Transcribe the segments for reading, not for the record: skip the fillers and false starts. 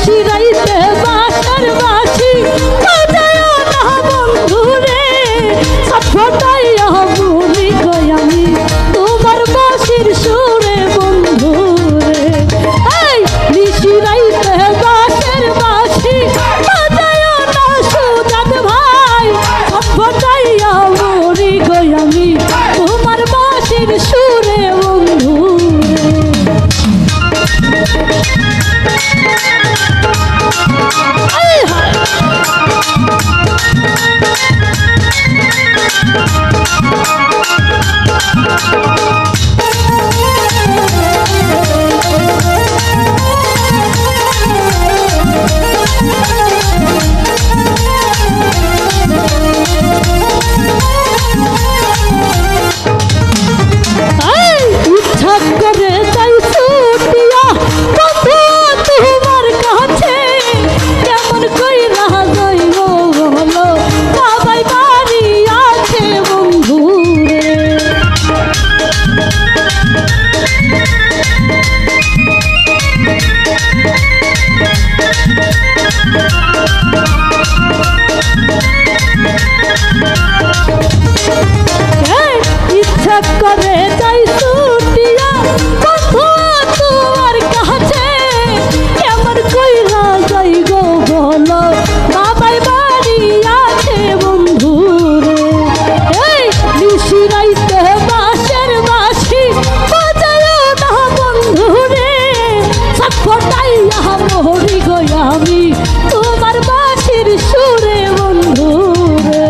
নিশিরাইতে বাঁশের বাঁশি বাজায়ও না বন্ধু রে, ছটফটাইয়া মরি গো আমি তোমার বাঁশির সুরে বন্ধু রে। এই নিশিরাইতে বাঁশের বাঁশি বাজায়ও না সুজাত ভাই, ছটফটাইয়া মরি গো আমি তোমার বাঁশির সুরে বন্ধু রে। করে যাই ছুটিয়া বন্ধু তোমার কাছে, কেমন কইরা যাই গো বলো বাবাই বাড়ি আছে বন্ধু রে। এই নিশিরাইতে বাঁশের বাঁশি বাজায়ও না বন্ধু রে, ছটফটাইয়া মরি গো আমি তোমার বাঁশির সুরে বন্ধু রে।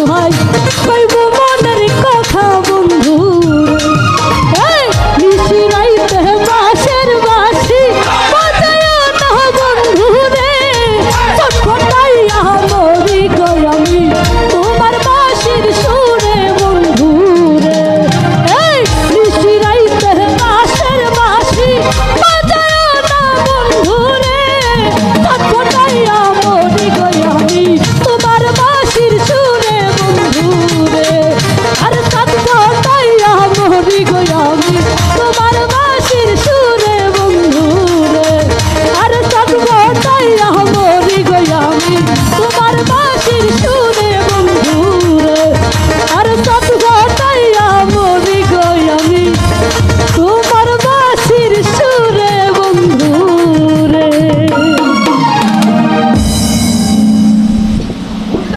ভাই